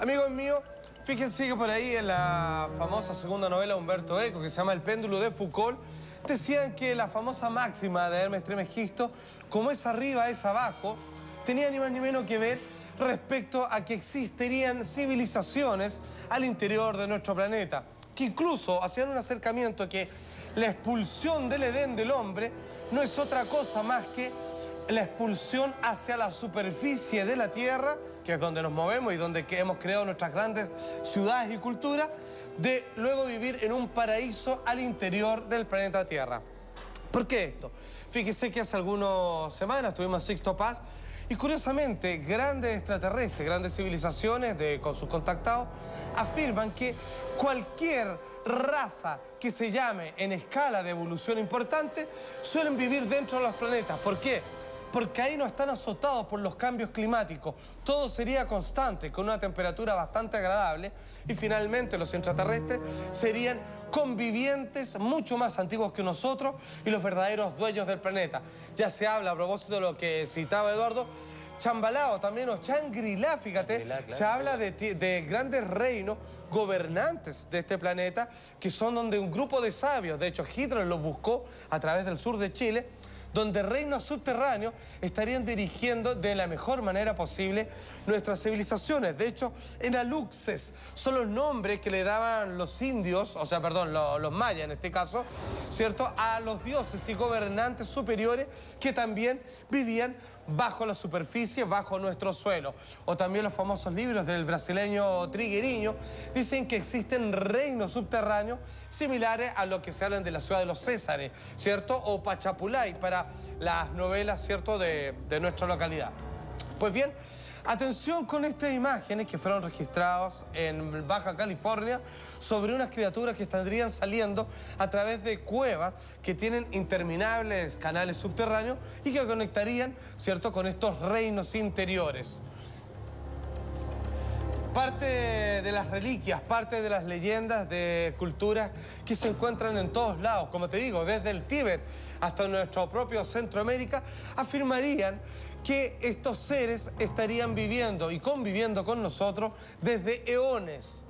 Amigos míos, fíjense que por ahí en la famosa segunda novela de Humberto Eco, que se llama El péndulo de Foucault, decían que la famosa máxima de Hermes Trismegisto, como es arriba, es abajo, tenía ni más ni menos que ver respecto a que existirían civilizaciones al interior de nuestro planeta, que incluso hacían un acercamiento que la expulsión del Edén del hombre no es otra cosa más que la expulsión hacia la superficie de la Tierra, que es donde nos movemos y donde hemos creado nuestras grandes ciudades y culturas, de luego vivir en un paraíso al interior del planeta Tierra. ¿Por qué esto? Fíjese que hace algunas semanas tuvimos a Sixto Paz y curiosamente grandes extraterrestres, grandes civilizaciones con sus contactados afirman que cualquier raza que se llame en escala de evolución importante suelen vivir dentro de los planetas. ¿Por qué? Porque ahí no están azotados por los cambios climáticos. Todo sería constante, con una temperatura bastante agradable. Y finalmente los extraterrestres serían convivientes mucho más antiguos que nosotros y los verdaderos dueños del planeta. Ya se habla, a propósito de lo que citaba Eduardo, Chambalao también, o Shangri-La, fíjate, claro. Se habla de grandes reinos gobernantes de este planeta, que son donde un grupo de sabios, de hecho Hitler los buscó a través del sur de Chile, donde reinos subterráneos estarían dirigiendo de la mejor manera posible nuestras civilizaciones. De hecho, Enaluxes son los nombres que le daban los indios, los mayas en este caso, ¿cierto?, a los dioses y gobernantes superiores que también vivían bajo la superficie, bajo nuestro suelo. O también los famosos libros del brasileño Triguerinho dicen que existen reinos subterráneos similares a lo que se hablan de la ciudad de los Césares, ¿cierto? O Pachapulay para las novelas, ¿cierto?, de nuestra localidad. Pues bien, atención con estas imágenes que fueron registradas en Baja California sobre unas criaturas que estarían saliendo a través de cuevas que tienen interminables canales subterráneos y que conectarían, ¿cierto?, con estos reinos interiores. Parte de las reliquias, parte de las leyendas de culturas que se encuentran en todos lados, como te digo, desde el Tíbet hasta nuestro propio Centroamérica, afirmarían que estos seres estarían viviendo y conviviendo con nosotros desde eones.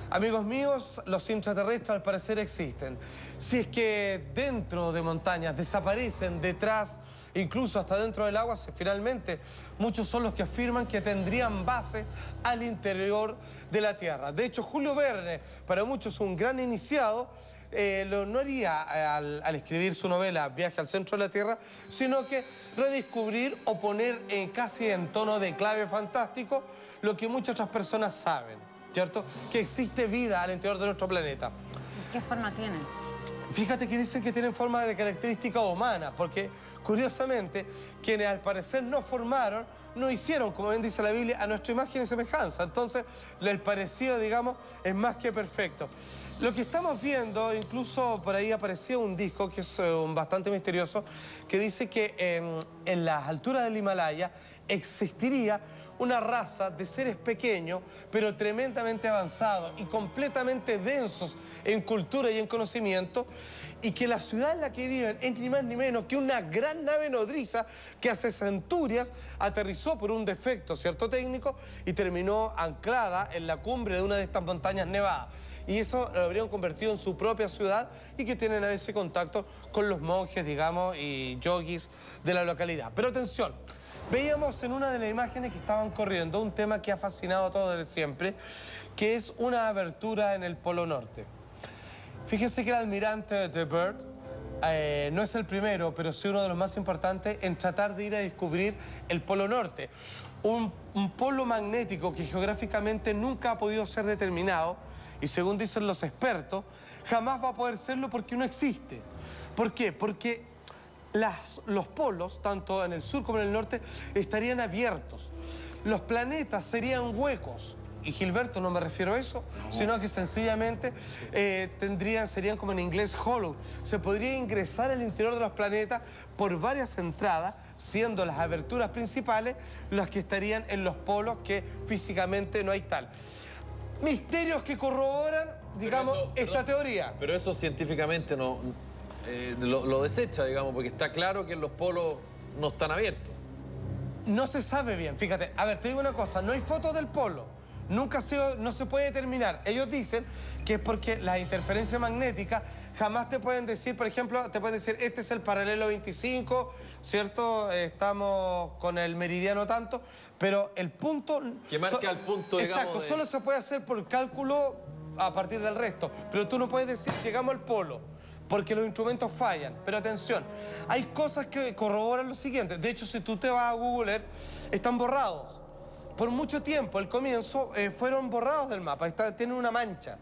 Amigos míos, los intraterrestres al parecer existen. Si es que dentro de montañas desaparecen detrás, incluso hasta dentro del agua, finalmente muchos son los que afirman que tendrían base al interior de la Tierra. De hecho, Julio Verne, para muchos un gran iniciado, no haría al escribir su novela Viaje al centro de la Tierra, sino que redescubrir o poner casi en tono de clave fantástico lo que muchas otras personas saben, ¿cierto? Que existe vida al interior de nuestro planeta. ¿Y qué forma tienen? Fíjate que dicen que tienen forma de característica humana, porque curiosamente quienes al parecer no formaron, no hicieron, como bien dice la Biblia, a nuestra imagen y semejanza. Entonces, el parecido, digamos, es más que perfecto. Lo que estamos viendo, incluso por ahí aparecía un disco que es bastante misterioso, que dice que en las alturas del Himalaya existiría una raza de seres pequeños, pero tremendamente avanzados y completamente densos en cultura y en conocimiento, y que la ciudad en la que viven es ni más ni menos que una gran nave nodriza que hace centurias aterrizó por un defecto, ¿cierto?, técnico, y terminó anclada en la cumbre de una de estas montañas nevadas. Y eso lo habrían convertido en su propia ciudad y que tienen a veces contacto con los monjes, digamos, y yogis de la localidad. Pero atención, veíamos en una de las imágenes que estaban corriendo un tema que ha fascinado a todos desde siempre, que es una abertura en el Polo Norte. Fíjense que el almirante de Byrd no es el primero, pero sí uno de los más importantes en tratar de ir a descubrir el Polo Norte. Un polo magnético que geográficamente nunca ha podido ser determinado y, según dicen los expertos, jamás va a poder serlo porque no existe. ¿Por qué? Porque los polos, tanto en el sur como en el norte, estarían abiertos. Los planetas serían huecos. Y Gilberto, no me refiero a eso, sino que sencillamente serían como en inglés hollow. Se podría ingresar al interior de los planetas por varias entradas, siendo las aberturas principales las que estarían en los polos que físicamente no hay tal. Misterios que corroboran, digamos, esta teoría. Pero eso científicamente no lo desecha, digamos, porque está claro que los polos no están abiertos. No se sabe bien, fíjate. A ver, te digo una cosa, no hay fotos del polo. nunca no se puede determinar. Ellos dicen que es porque la interferencia magnética jamás te pueden decir, por ejemplo, te pueden decir, este es el paralelo 25, ¿cierto? Estamos con el meridiano tanto, pero el punto... Que marca el punto, digamos, exacto, solo se puede hacer por cálculo a partir del resto, pero tú no puedes decir, llegamos al polo, porque los instrumentos fallan. Pero atención, hay cosas que corroboran lo siguiente. De hecho, si tú te vas a Google Earth, están borrados. Por mucho tiempo, al comienzo, fueron borrados del mapa, tienen una mancha.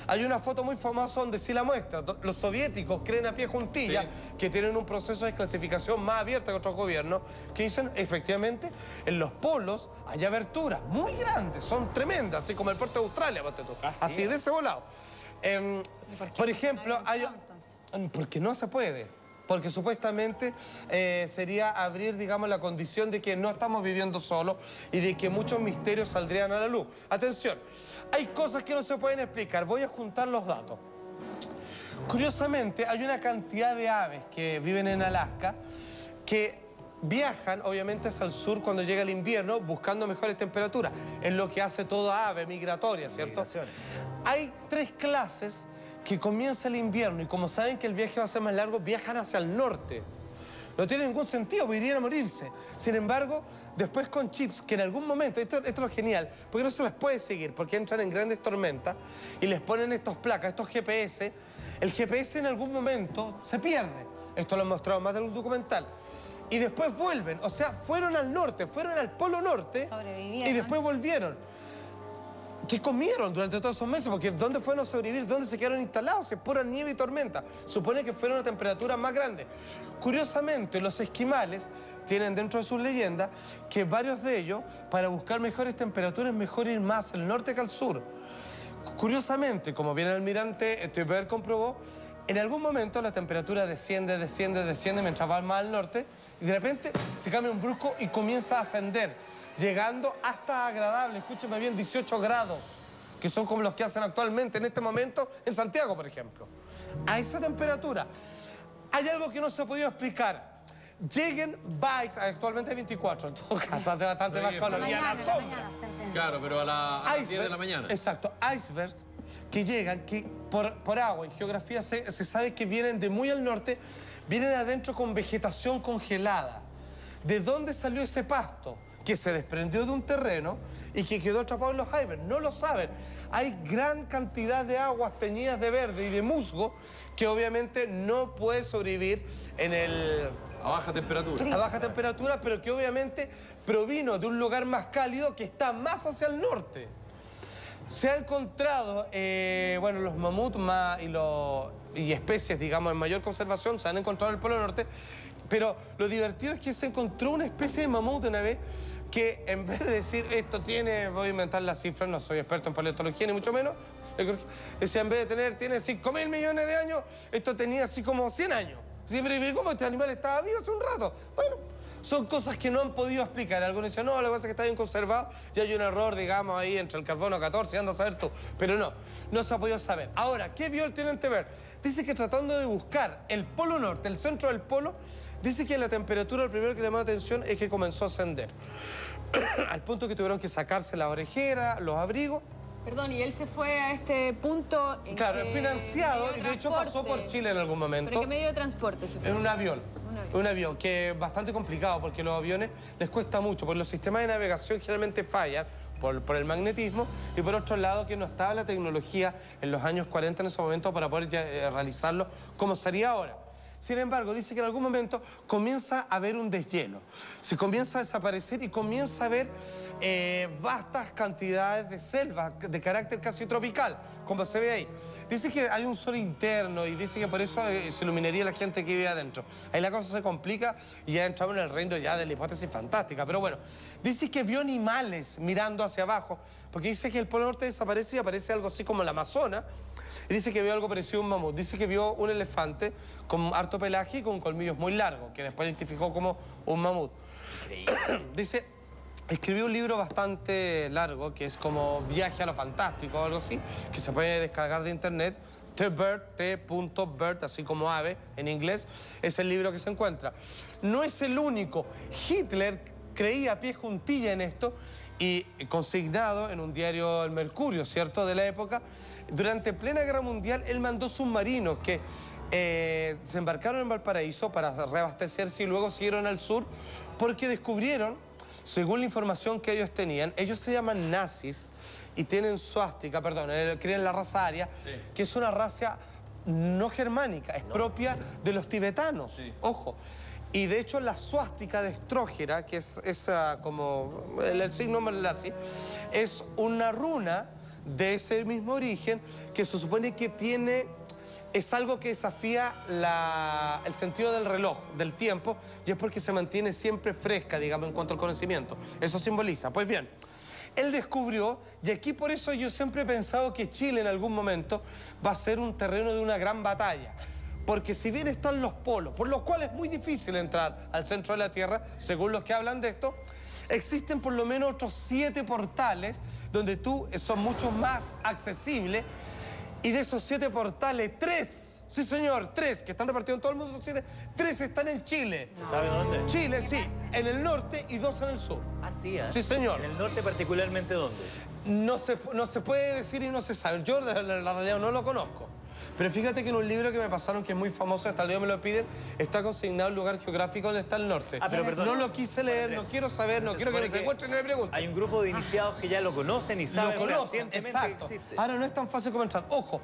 Hay una foto muy famosa donde sí la muestra. Los soviéticos creen a pie juntilla que tienen un proceso de clasificación más abierto que otros gobiernos, que dicen, efectivamente, en los polos hay aberturas muy grandes, son tremendas, así como el puerto de Australia, así de ese volado. Por ejemplo, porque no se puede. Porque supuestamente sería abrir, digamos, la condición de que no estamos viviendo solos y de que muchos misterios saldrían a la luz. Atención, hay cosas que no se pueden explicar. Voy a juntar los datos. Curiosamente, hay una cantidad de aves que viven en Alaska que viajan, obviamente, hacia el sur cuando llega el invierno buscando mejores temperaturas. Es lo que hace toda ave migratoria, ¿cierto? Hay 3 clases que comienza el invierno y como saben que el viaje va a ser más largo, viajan hacia el norte. No tiene ningún sentido, porque irían a morirse. Sin embargo, después con chips, que en algún momento, esto es lo genial, porque no se las puede seguir, porque entran en grandes tormentas y les ponen estas placas, estos GPS. El GPS en algún momento se pierde. Esto lo han mostrado más de un documental. Y después vuelven, o sea, fueron al norte, fueron al polo norte y después volvieron. ¿Qué comieron durante todos esos meses? Porque ¿dónde fueron a sobrevivir? ¿Dónde se quedaron instalados? Es pura nieve y tormenta. Supone que fueron a temperaturas más grandes. Curiosamente, los esquimales tienen dentro de sus leyendas que varios de ellos, para buscar mejores temperaturas, es mejor ir más al norte que al sur. Curiosamente, como bien el almirante Tibert comprobó, en algún momento la temperatura desciende mientras va más al norte y de repente se cambia un brusco y comienza a ascender, llegando hasta agradable, escúcheme bien, 18 grados, que son como los que hacen actualmente en este momento en Santiago, por ejemplo. A esa temperatura. Hay algo que no se ha podido explicar. Lleguen bikes, actualmente hay 24, en todo caso hace bastante más calor. Claro, pero a las 10 de la mañana. Exacto, iceberg que llegan, que por agua y geografía se sabe que vienen de muy al norte, vienen adentro con vegetación congelada. ¿De dónde salió ese pasto? Que se desprendió de un terreno y que quedó atrapado en los icebergs. No lo saben. Hay gran cantidad de aguas teñidas de verde y de musgo que obviamente no puede sobrevivir en a baja temperatura. A baja temperatura, pero que obviamente provino de un lugar más cálido que está más hacia el norte. Se ha encontrado, bueno, los mamuts y especies, digamos, en mayor conservación se han encontrado en el Polo Norte, pero lo divertido es que se encontró una especie de mamut una vez que en vez de decir esto tiene, voy a inventar las cifras, no soy experto en paleontología ni mucho menos, decía en vez de tiene 5.000 millones de años, esto tenía así como 100 años. Siempre, ¿cómo este animal estaba vivo hace un rato? Bueno, son cosas que no han podido explicar. Algunos dicen, no, lo que pasa es que está bien conservado y hay un error, digamos, ahí entre el carbono 14, anda a saber tú. Pero no se ha podido saber. Ahora, ¿qué vio el teniente Byrd? Dice que tratando de buscar el polo norte, el centro del polo, dice que la temperatura, lo primero que le llamó la atención es que comenzó a ascender. Al punto que tuvieron que sacarse la orejera, los abrigos. Perdón, y él se fue a este punto... Claro, es financiado y de hecho pasó por Chile en algún momento. ¿Pero qué medio de transporte se fue? En un avión. Un avión que es bastante complicado porque los aviones les cuesta mucho, porque los sistemas de navegación generalmente fallan por el magnetismo y por otro lado que no estaba la tecnología en los años 40 en ese momento para poder realizarlo como sería ahora. Sin embargo, dice que en algún momento comienza a haber un deshielo. Se comienza a desaparecer y comienza a haber vastas cantidades de selva de carácter casi tropical, como se ve ahí. Dice que hay un sol interno y dice que por eso se iluminaría la gente que vive adentro. Ahí la cosa se complica y ya entramos en el reino ya de la hipótesis fantástica. Pero bueno, dice que vio animales mirando hacia abajo, porque dice que el Polo Norte desaparece y aparece algo así como el Amazonas. Y dice que vio algo parecido a un mamut. Dice que vio un elefante con harto pelaje y con colmillos muy largos, que después identificó como un mamut. Dice, escribió un libro bastante largo, que es como Viaje a lo Fantástico o algo así, que se puede descargar de internet. T.Bird, así como ave en inglés, es el libro que se encuentra. No es el único. Hitler creía a pie juntilla en esto y consignado en un diario El Mercurio, ¿cierto?, de la época. Durante plena Guerra Mundial, él mandó submarinos que se embarcaron en Valparaíso para reabastecerse y luego siguieron al sur porque descubrieron, según la información que ellos tenían, ellos se llaman nazis y tienen suástica, perdón, creen la raza aria, sí, que es una raza no germánica, es propia de los tibetanos, sí, ojo. Y de hecho la suástica de Estrógera, que es esa como el signo nazi, es una runa de ese mismo origen que se supone que tiene, es algo que desafía el sentido del reloj, del tiempo, y es porque se mantiene siempre fresca, digamos, en cuanto al conocimiento. Eso simboliza. Pues bien, él descubrió, y aquí por eso yo siempre he pensado que Chile en algún momento va a ser un terreno de una gran batalla. Porque si bien están los polos, por los cuales es muy difícil entrar al centro de la Tierra, según los que hablan de esto, existen por lo menos otros 7 portales donde son mucho más accesibles. Y de esos 7 portales, 3, sí señor, 3, que están repartidos en todo el mundo, 3 están en Chile. ¿Se sabe dónde? Chile, sí, en el norte y 2 en el sur. Ah, sí, ¿eh? Sí, señor. ¿En el norte particularmente dónde? No se puede decir y no se sabe. Yo la realidad no lo conozco. Pero fíjate que en un libro que me pasaron, que es muy famoso, hasta el día me lo piden, está consignado el lugar geográfico donde está el norte. Ah, pero perdón. No lo quise leer, no quiero saber, no quiero que me se encuentren y no me pregunten. Hay un grupo de iniciados que ya lo conocen y saben fehacientemente exacto. que existe. Ahora no es tan fácil como entrar. Ojo,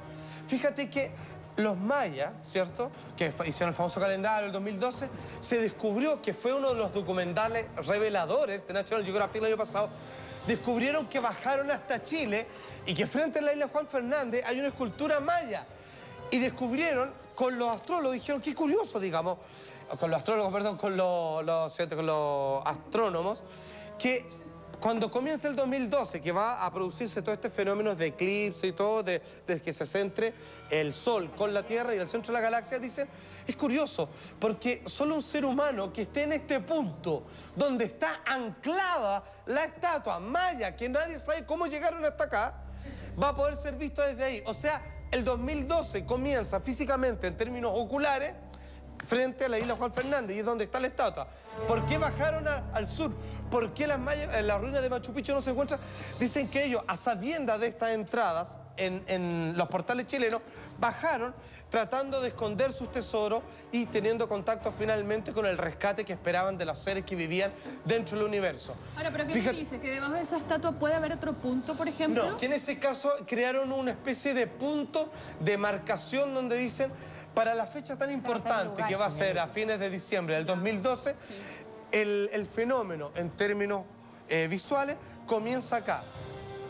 fíjate que los mayas, ¿cierto?, que hicieron el famoso calendario del 2012, se descubrió que fue uno de los documentales reveladores de National Geographic el año pasado. Descubrieron que bajaron hasta Chile y que frente a la isla Juan Fernández hay una escultura maya. Y descubrieron, con los astrólogos, dijeron, qué curioso, digamos, con los astrólogos, perdón, con los astrónomos, que cuando comienza el 2012, que va a producirse todo este fenómeno de eclipse y todo, de que se centre el Sol con la Tierra y el centro de la galaxia, dicen, es curioso, porque solo un ser humano que esté en este punto, donde está anclada la estatua maya, que nadie sabe cómo llegaron hasta acá, va a poder ser visto desde ahí. O sea, el 2012 comienza físicamente en términos oculares frente a la isla Juan Fernández y es donde está la estatua. ¿Por qué bajaron al sur? ¿Por qué las ruinas de Machu Picchu no se encuentran? Dicen que ellos, a sabiendas de estas entradas en los portales chilenos, bajaron tratando de esconder sus tesoros y teniendo contacto finalmente con el rescate que esperaban de los seres que vivían dentro del universo. Ahora, ¿pero qué me dices? ¿Que debajo de esa estatua puede haber otro punto, por ejemplo? No, que en ese caso crearon una especie de punto de marcación donde dicen, para la fecha tan importante que va a ser a fines de diciembre del 2012, sí, el fenómeno en términos visuales comienza acá.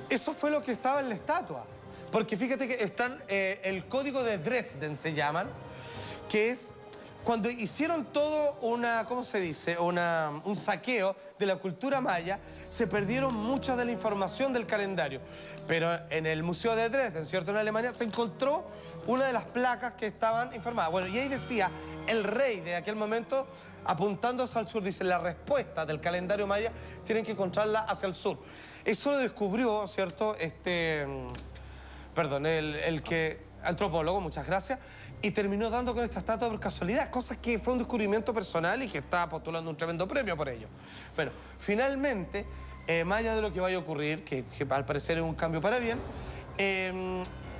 Eso fue lo que estaba en la estatua. Porque fíjate que están el código de Dresden, se llaman, que es cuando hicieron todo ¿cómo se dice? Un saqueo de la cultura maya, se perdieron mucha de la información del calendario. Pero en el Museo de Dresden, ¿cierto?, en Alemania, se encontró una de las placas que estaban informadas. Bueno, y ahí decía, el rey de aquel momento, apuntándose al sur, dice, la respuesta del calendario maya tienen que encontrarla hacia el sur. Eso lo descubrió, ¿cierto?, el antropólogo, muchas gracias, y terminó dando con esta estatua por casualidad, cosas que fue un descubrimiento personal y que está postulando un tremendo premio por ello. Bueno, finalmente, más allá de lo que vaya a ocurrir, que al parecer es un cambio para bien,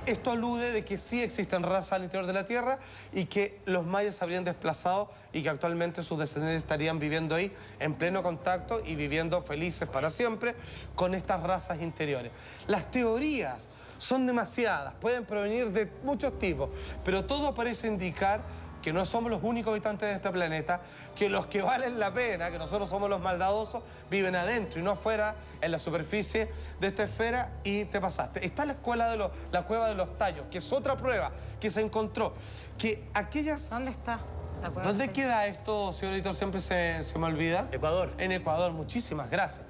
esto alude de que sí existen razas al interior de la Tierra y que los mayas se habrían desplazado y que actualmente sus descendientes estarían viviendo ahí en pleno contacto y viviendo felices para siempre con estas razas interiores. Las teorías son demasiadas, pueden provenir de muchos tipos, pero todo parece indicar que no somos los únicos habitantes de este planeta, que los que valen la pena, que nosotros somos los maldadosos, viven adentro y no afuera, en la superficie de esta esfera, y te pasaste. Está la cueva de los tallos, que es otra prueba que se encontró, que aquellas... ¿Dónde está la cueva? ¿Dónde queda esto, señor editor? Siempre se me olvida. Ecuador. En Ecuador, muchísimas gracias.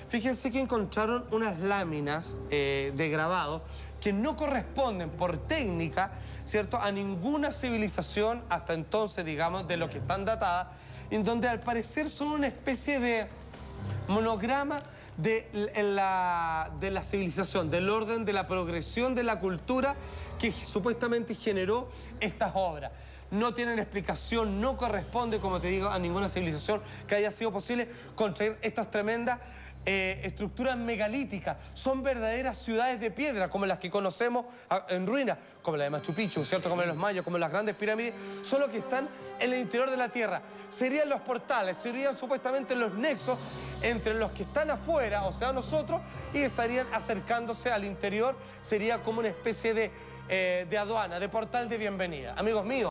Fíjense que encontraron unas láminas de grabado que no corresponden por técnica, ¿cierto?, a ninguna civilización hasta entonces, digamos, de lo que están datadas, en donde al parecer son una especie de monograma de la civilización, del orden, de la progresión de la cultura que supuestamente generó estas obras. No tienen explicación, no corresponde, como te digo, a ninguna civilización que haya sido posible contraer estas tremendas estructuras megalíticas, son verdaderas ciudades de piedra, como las que conocemos en ruinas, como la de Machu Picchu, ¿cierto? Como la de los mayas, como las grandes pirámides, solo que están en el interior de la Tierra. Serían los portales, serían supuestamente los nexos entre los que están afuera, o sea, nosotros, y estarían acercándose al interior. Sería como una especie de aduana, de portal de bienvenida. Amigos míos,